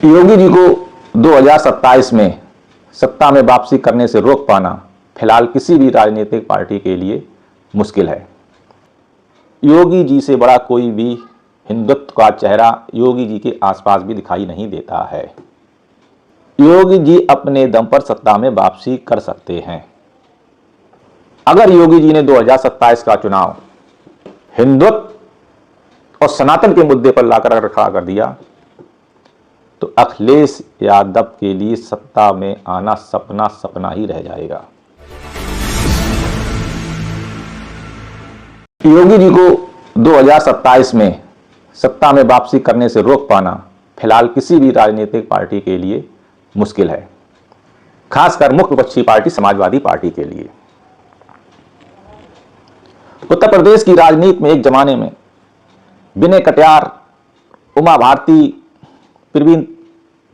योगी जी को 2027 में सत्ता में वापसी करने से रोक पाना फिलहाल किसी भी राजनीतिक पार्टी के लिए मुश्किल है। योगी जी से बड़ा कोई भी हिंदुत्व का चेहरा योगी जी के आसपास भी दिखाई नहीं देता है। योगी जी अपने दम पर सत्ता में वापसी कर सकते हैं। अगर योगी जी ने 2027 का चुनाव हिंदुत्व और सनातन के मुद्दे पर लाकर खड़ा कर दिया तो अखिलेश यादव के लिए सत्ता में आना सपना सपना ही रह जाएगा। योगी जी को 2027 में सत्ता में वापसी करने से रोक पाना फिलहाल किसी भी राजनीतिक पार्टी के लिए मुश्किल है, खासकर मुख्य विपक्षी पार्टी समाजवादी पार्टी के लिए। उत्तर प्रदेश की राजनीति में एक जमाने में विनय कटियार, उमा भारती, प्रवीण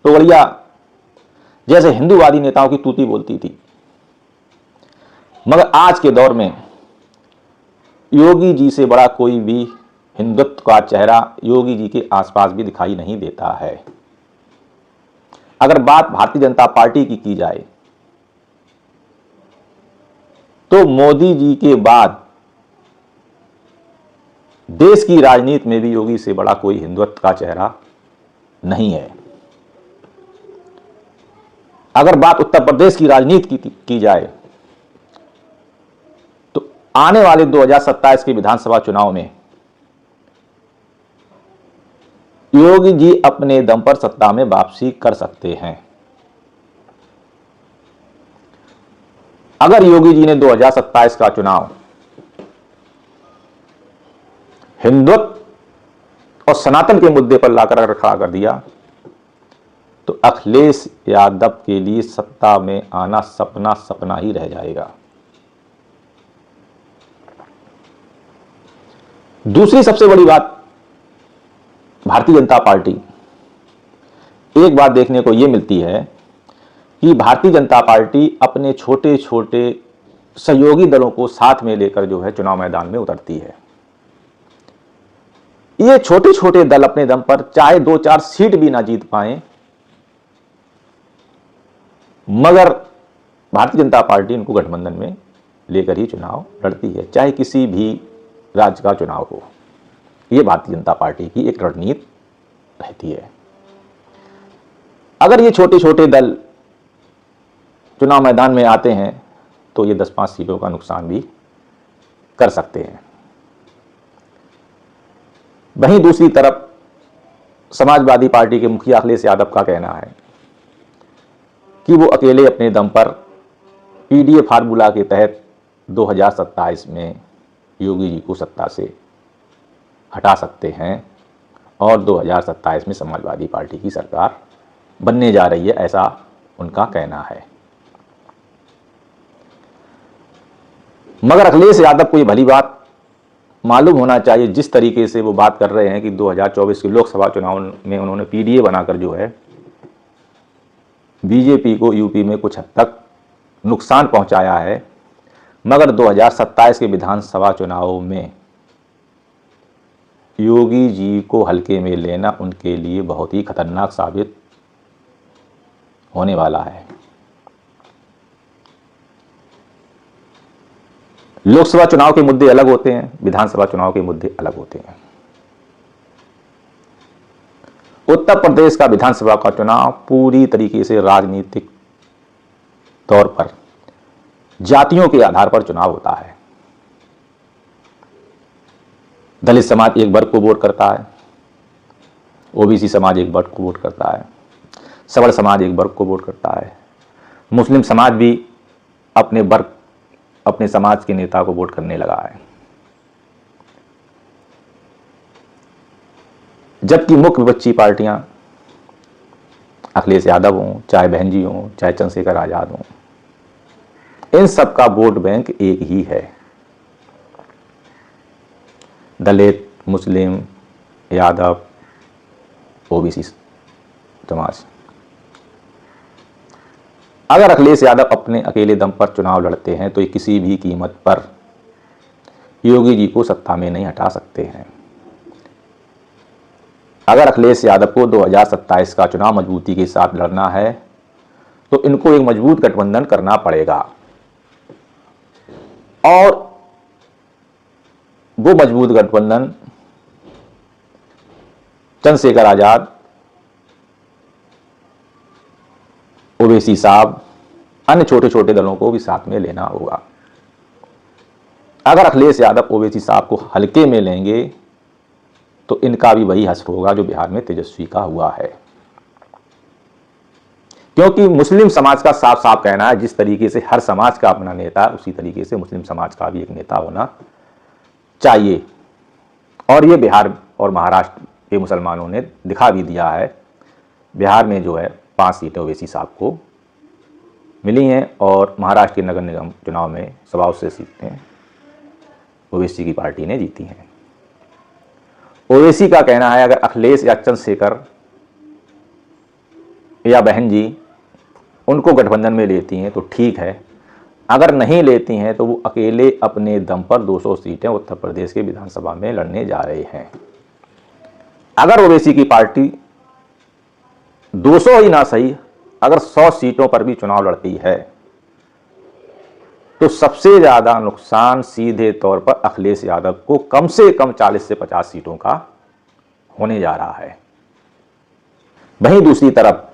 तोगड़िया जैसे हिंदूवादी नेताओं की तूती बोलती थी, मगर आज के दौर में योगी जी से बड़ा कोई भी हिंदुत्व का चेहरा योगी जी के आसपास भी दिखाई नहीं देता है। अगर बात भारतीय जनता पार्टी की जाए तो मोदी जी के बाद देश की राजनीति में भी योगी से बड़ा कोई हिंदुत्व का चेहरा नहीं है। अगर बात उत्तर प्रदेश की राजनीति की जाए तो आने वाले 2027 के विधानसभा चुनाव में योगी जी अपने दम पर सत्ता में वापसी कर सकते हैं। अगर योगी जी ने 2027 का चुनाव हिंदुत्व और सनातन के मुद्दे पर लाकर खड़ा कर दिया तो अखिलेश यादव के लिए सत्ता में आना सपना सपना ही रह जाएगा। दूसरी सबसे बड़ी बात, भारतीय जनता पार्टी, एक बात देखने को यह मिलती है कि भारतीय जनता पार्टी अपने छोटे छोटे सहयोगी दलों को साथ में लेकर जो है चुनाव मैदान में उतरती है। ये छोटे छोटे दल अपने दम पर चाहे 2-4 सीट भी ना जीत पाए, मगर भारतीय जनता पार्टी इनको गठबंधन में लेकर ही चुनाव लड़ती है, चाहे किसी भी राज्य का चुनाव हो। यह भारतीय जनता पार्टी की एक रणनीति रहती है। अगर ये छोटे छोटे दल चुनाव मैदान में आते हैं तो ये 10-5 सीटों का नुकसान भी कर सकते हैं। वहीं दूसरी तरफ समाजवादी पार्टी के मुखिया अखिलेश यादव का कहना है कि वो अकेले अपने दम पर पीडीए फार्मूला के तहत 2027 में योगी जी को सत्ता से हटा सकते हैं और 2027 में समाजवादी पार्टी की सरकार बनने जा रही है, ऐसा उनका कहना है। मगर अखिलेश यादव को ये भली बात मालूम होना चाहिए, जिस तरीके से वो बात कर रहे हैं कि 2024 के लोकसभा चुनाव में उन्होंने पीडीए बनाकर जो है बीजेपी को यूपी में कुछ हद तक नुकसान पहुंचाया है, मगर 2027 के विधानसभा चुनाव में योगी जी को हल्के में लेना उनके लिए बहुत ही खतरनाक साबित होने वाला है। लोकसभा चुनाव के मुद्दे अलग होते हैं, विधानसभा चुनाव के मुद्दे अलग होते हैं। उत्तर प्रदेश का विधानसभा का चुनाव पूरी तरीके से राजनीतिक तौर पर जातियों के आधार पर चुनाव होता है। दलित समाज एक वर्ग को वोट करता है, ओबीसी समाज एक वर्ग को वोट करता है, सवर्ण समाज एक वर्ग को वोट करता है, मुस्लिम समाज भी अपने वर्ग, अपने समाज के नेता को वोट करने लगा है। जबकि मुख्य विपक्षी पार्टियां अखिलेश यादव हों, चाहे बहन जी हों, चाहे चंद्रशेखर आजाद हों, इन सब का वोट बैंक एक ही है, दलित, मुस्लिम, यादव, ओबीसी समाज। अगर अखिलेश यादव अपने अकेले दम पर चुनाव लड़ते हैं तो ये किसी भी कीमत पर योगी जी को सत्ता में नहीं हटा सकते हैं। अगर अखिलेश यादव को 2027 का चुनाव मजबूती के साथ लड़ना है तो इनको एक मजबूत गठबंधन करना पड़ेगा, और वो मजबूत गठबंधन चंद्रशेखर आजाद, ओवैसी साहब, अन्य छोटे छोटे दलों को भी साथ में लेना होगा। अगर अखिलेश यादव ओवैसी साहब को हल्के में लेंगे तो इनका भी वही हश्र होगा जो बिहार में तेजस्वी का हुआ है, क्योंकि मुस्लिम समाज का साफ साफ कहना है, जिस तरीके से हर समाज का अपना नेता है उसी तरीके से मुस्लिम समाज का भी एक नेता होना चाहिए। और ये बिहार और महाराष्ट्र के मुसलमानों ने दिखा भी दिया है। बिहार में जो है 5 सीटें ओवैसी साहब को मिली हैं और महाराष्ट्र के नगर निगम चुनाव में 100 सीटें ओवैसी की पार्टी ने जीती हैं। ओवैसी का कहना है अगर अखिलेश या चंद्रशेखर या बहन जी उनको गठबंधन में लेती हैं तो ठीक है, अगर नहीं लेती हैं तो वो अकेले अपने दम पर 200 सीटें उत्तर प्रदेश के विधानसभा में लड़ने जा रहे हैं। अगर ओवैसी की पार्टी 200 ही ना सही, अगर 100 सीटों पर भी चुनाव लड़ती है तो सबसे ज्यादा नुकसान सीधे तौर पर अखिलेश यादव को कम से कम 40 से 50 सीटों का होने जा रहा है। वहीं दूसरी तरफ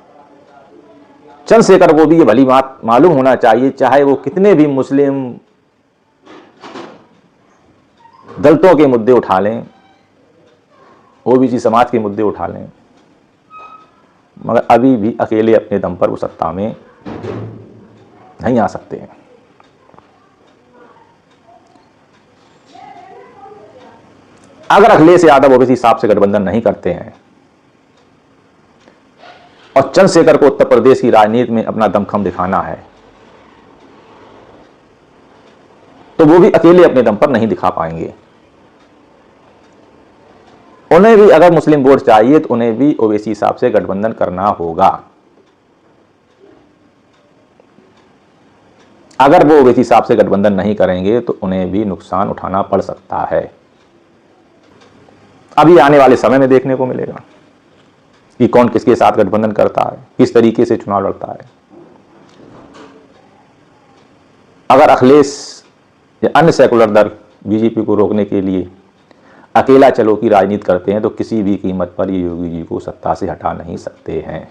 चंद्रशेखर को भी ये भली बात मालूम होना चाहिए, चाहे वो कितने भी मुस्लिम दलितों के मुद्दे उठा लें, ओबीसी समाज के मुद्दे उठा लें, मगर अभी भी अकेले अपने दम पर वो सत्ता में नहीं आ सकते हैं। अगर अखिलेश यादव ओबीसी साहब से गठबंधन नहीं करते हैं और चंद्रशेखर को उत्तर प्रदेश की राजनीति में अपना दमखम दिखाना है तो वो भी अकेले अपने दम पर नहीं दिखा पाएंगे। उन्हें भी अगर मुस्लिम वोट चाहिए तो उन्हें भी ओवैसी साहब से गठबंधन करना होगा। अगर वो ओवैसी साहब से गठबंधन नहीं करेंगे तो उन्हें भी नुकसान उठाना पड़ सकता है। अभी आने वाले समय में देखने को मिलेगा कि कौन किसके साथ गठबंधन करता है, किस तरीके से चुनाव लड़ता है। अगर अखिलेश या अन्य सेकुलर दल बीजेपी को रोकने के लिए अकेला चलो की राजनीति करते हैं तो किसी भी कीमत पर ये योगी जी को सत्ता से हटा नहीं सकते हैं।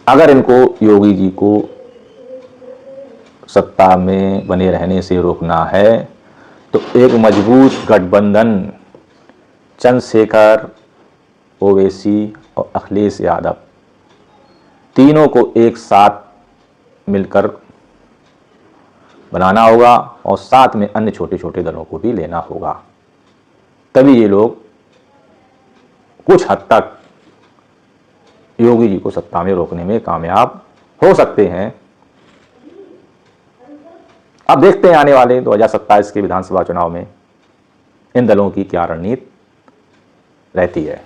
अगर इनको योगी जी को सत्ता में बने रहने से रोकना है तो एक मजबूत गठबंधन चंद्रशेखर, ओवैसी और अखिलेश यादव तीनों को एक साथ मिलकर बनाना होगा और साथ में अन्य छोटे छोटे दलों को भी लेना होगा, तभी ये लोग कुछ हद तक योगी जी को सत्ता में रोकने में कामयाब हो सकते हैं। अब देखते हैं आने वाले 2027 के विधानसभा चुनाव में इन दलों की क्या रणनीति रहती है।